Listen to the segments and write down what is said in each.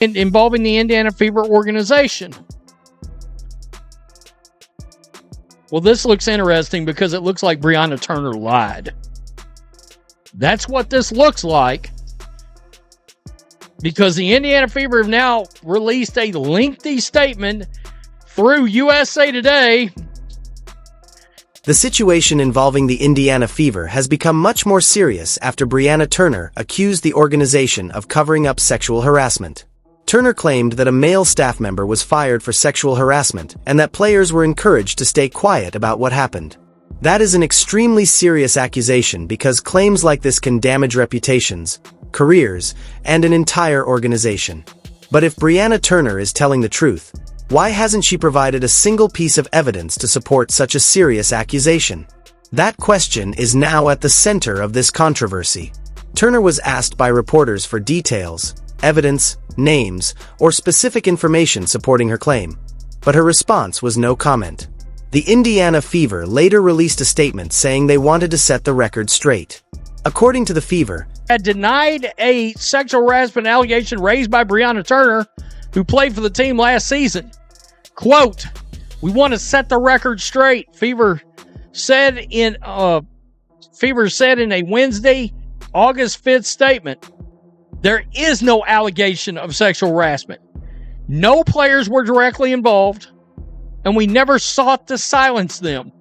involving the Indiana Fever organization. Well, this looks interesting because it looks like Briana Turner lied. That's what this looks like, because the Indiana Fever have now released a lengthy statement through USA Today. The situation involving the Indiana Fever has become much more serious after Briana Turner accused the organization of covering up sexual harassment. Turner claimed that a male staff member was fired for sexual harassment and that players were encouraged to stay quiet about what happened. That is an extremely serious accusation because claims like this can damage reputations, careers, and an entire organization. But if Briana Turner is telling the truth, why hasn't she provided a single piece of evidence to support such a serious accusation? That question is now at the center of this controversy. Turner was asked by reporters for details, evidence, names, or specific information supporting her claim, but her response was no comment. The Indiana Fever later released a statement saying they wanted to set the record straight. According to the Fever, had denied a sexual harassment allegation raised by Briana Turner, who played for the team last season. Quote, "We want to set the record straight," Fever said in a Wednesday, August 5th statement. There is no allegation of sexual harassment. No players were directly involved, and we never sought to silence them.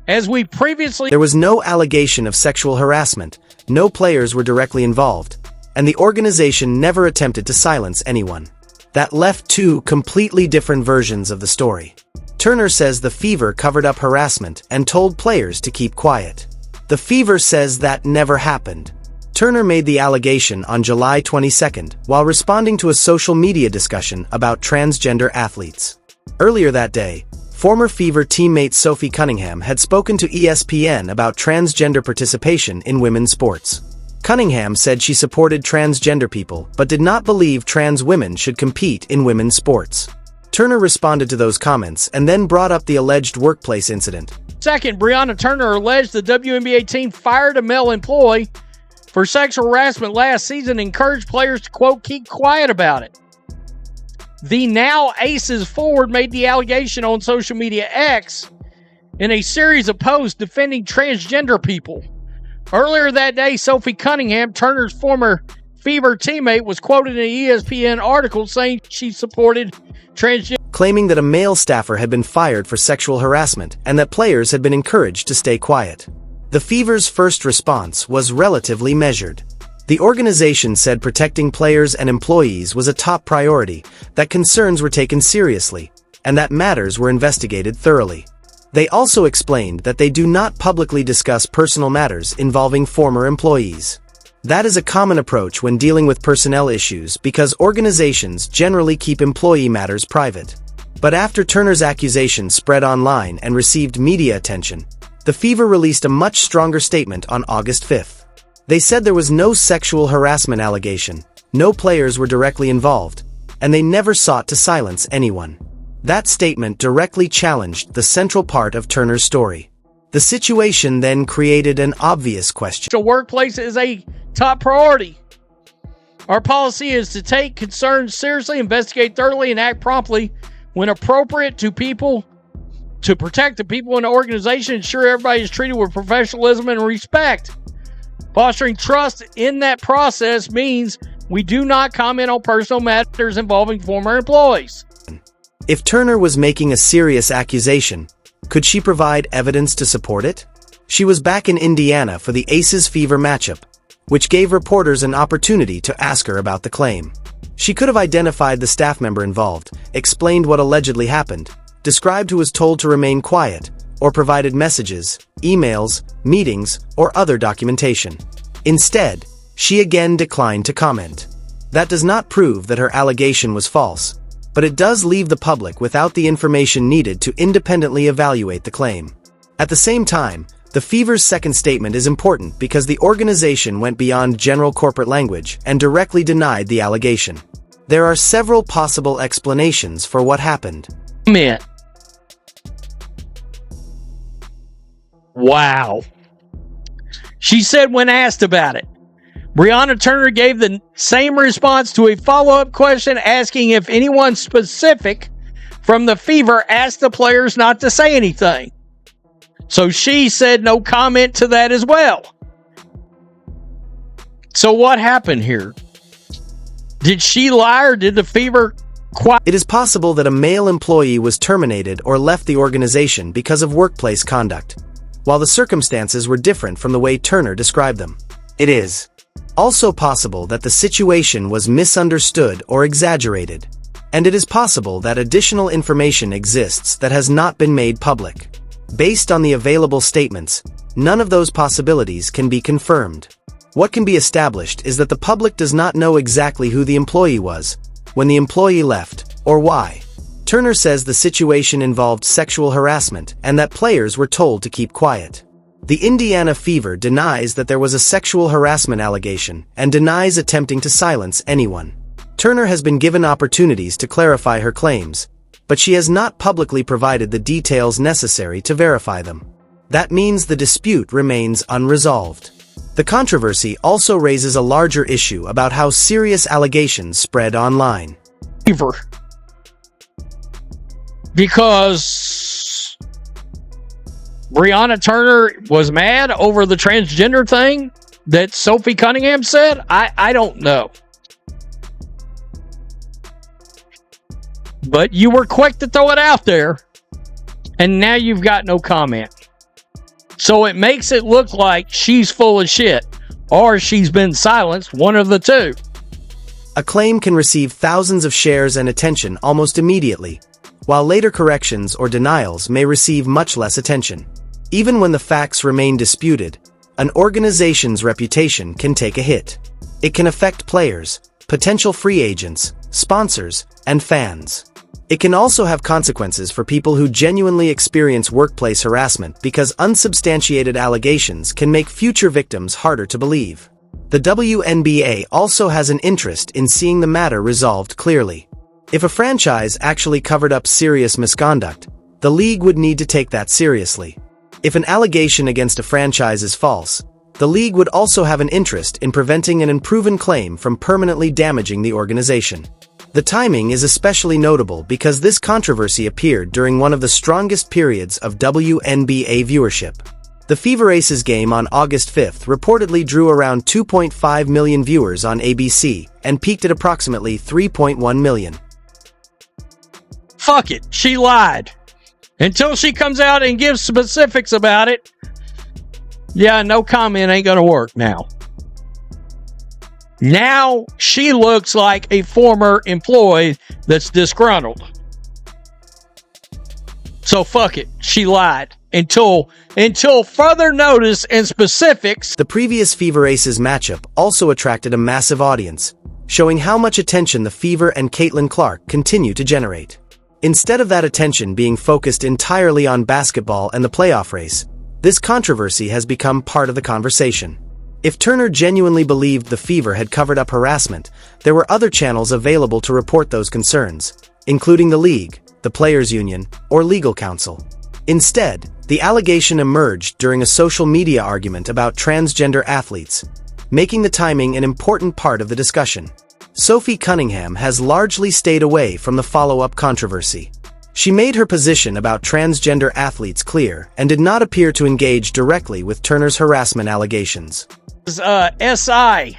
As we previously... There was no allegation of sexual harassment, no players were directly involved, and the organization never attempted to silence anyone. That left two completely different versions of the story. Turner says the Fever covered up harassment and told players to keep quiet. The Fever says that never happened. Turner made the allegation on July 22nd while responding to a social media discussion about transgender athletes. Earlier that day, former Fever teammate Sophie Cunningham had spoken to ESPN about transgender participation in women's sports. Cunningham said she supported transgender people but did not believe trans women should compete in women's sports. Turner responded to those comments and then brought up the alleged workplace incident. Second, Briana Turner alleged the WNBA team fired a male employee for sexual harassment last season and encouraged players to, quote, keep quiet about it. The now Aces forward made the allegation on social media X in a series of posts defending transgender people. Earlier that day, Sophie Cunningham, Turner's former Fever teammate, was quoted in an ESPN article saying she supported transgender, claiming that a male staffer had been fired for sexual harassment and that players had been encouraged to stay quiet. The Fever's first response was relatively measured. The organization said protecting players and employees was a top priority, that concerns were taken seriously, and that matters were investigated thoroughly. They also explained that they do not publicly discuss personal matters involving former employees. That is a common approach when dealing with personnel issues because organizations generally keep employee matters private. But after Turner's accusation spread online and received media attention, the Fever released a much stronger statement on August 5th. They said there was no sexual harassment allegation, no players were directly involved, and they never sought to silence anyone. That statement directly challenged the central part of Turner's story. The situation then created an obvious question. The workplace is a top priority. Our policy is to take concerns seriously, investigate thoroughly, and act promptly when appropriate to protect the people in the organization, ensure everybody is treated with professionalism and respect. Fostering trust in that process means we do not comment on personal matters involving former employees. If Turner was making a serious accusation, could she provide evidence to support it? She was back in Indiana for the Aces Fever matchup, which gave reporters an opportunity to ask her about the claim. She could have identified the staff member involved, explained what allegedly happened, described who was told to remain quiet, or provided messages, emails, meetings, or other documentation. Instead, she again declined to comment. That does not prove that her allegation was false, but it does leave the public without the information needed to independently evaluate the claim. At the same time, the Fever's second statement is important because the organization went beyond general corporate language and directly denied the allegation. There are several possible explanations for what happened. Wow. She said when asked about it, Briana Turner gave the same response to a follow-up question asking if anyone specific from the Fever asked the players not to say anything. So she said no comment to that as well. So what happened here? Did she lie or did the Fever quiet? It is possible that a male employee was terminated or left the organization because of workplace conduct, while the circumstances were different from the way Turner described them. It is also possible that the situation was misunderstood or exaggerated, and it is possible that additional information exists that has not been made public. Based on the available statements, none of those possibilities can be confirmed. What can be established is that the public does not know exactly who the employee was, when the employee left, or why. Turner says the situation involved sexual harassment and that players were told to keep quiet. The Indiana Fever denies that there was a sexual harassment allegation and denies attempting to silence anyone. Turner has been given opportunities to clarify her claims, but she has not publicly provided the details necessary to verify them. That means the dispute remains unresolved. The controversy also raises a larger issue about how serious allegations spread online. Because Briana Turner was mad over the transgender thing that Sophie Cunningham said? I don't know. But you were quick to throw it out there, and now you've got no comment. So it makes it look like she's full of shit, or she's been silenced, one of the two. A claim can receive thousands of shares and attention almost immediately, while later corrections or denials may receive much less attention. Even when the facts remain disputed, an organization's reputation can take a hit. It can affect players, potential free agents, sponsors, and fans. It can also have consequences for people who genuinely experience workplace harassment because unsubstantiated allegations can make future victims harder to believe. The WNBA also has an interest in seeing the matter resolved clearly. If a franchise actually covered up serious misconduct, the league would need to take that seriously. If an allegation against a franchise is false, the league would also have an interest in preventing an unproven claim from permanently damaging the organization. The timing is especially notable because this controversy appeared during one of the strongest periods of WNBA viewership. The Fever Aces game on August 5th reportedly drew around 2.5 million viewers on ABC and peaked at approximately 3.1 million. Fuck it, she lied. Until she comes out and gives specifics about it, yeah, no comment ain't gonna work now. Now she looks like a former employee that's disgruntled. So fuck it, she lied. Until further notice and specifics. The previous Fever Aces matchup also attracted a massive audience, showing how much attention the Fever and Caitlin Clark continue to generate. Instead of that attention being focused entirely on basketball and the playoff race, this controversy has become part of the conversation. If Turner genuinely believed the Fever had covered up harassment, there were other channels available to report those concerns, including the league, the players' union, or legal counsel. Instead, the allegation emerged during a social media argument about transgender athletes, making the timing an important part of the discussion. Sophie Cunningham has largely stayed away from the follow-up controversy. She made her position about transgender athletes clear and did not appear to engage directly with Turner's harassment allegations. SI.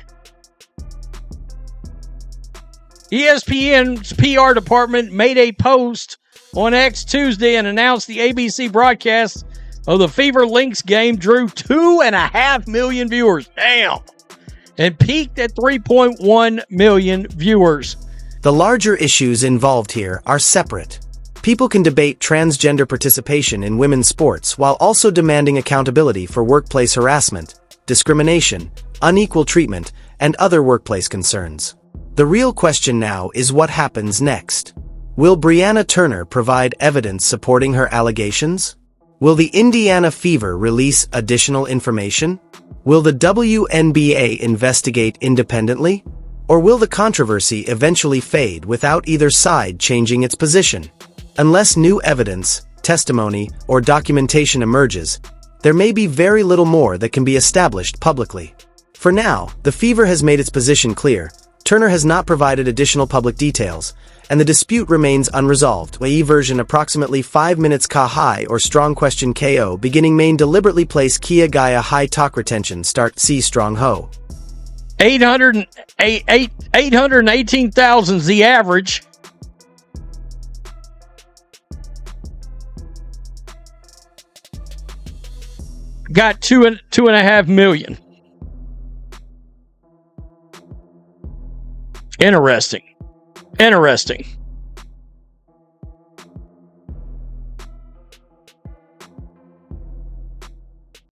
ESPN's PR department made a post on X Tuesday and announced the ABC broadcast of the Fever Lynx game drew 2.5 million viewers. Damn. And peaked at 3.1 million viewers. The larger issues involved here are separate. People can debate transgender participation in women's sports while also demanding accountability for workplace harassment, discrimination, unequal treatment, and other workplace concerns. The real question now is what happens next. Will Briana Turner provide evidence supporting her allegations? Will the Indiana Fever release additional information? Will the WNBA investigate independently? Or will the controversy eventually fade without either side changing its position? Unless new evidence, testimony, or documentation emerges, there may be very little more that can be established publicly. For now, the Fever has made its position clear. Turner has not provided additional public details, and the dispute remains unresolved. WE version approximately 5 minutes ka high or strong question KO beginning main deliberately place Kia Gaia high talk retention start C strong ho. 818,000's the average. Got 2.5 million. Interesting.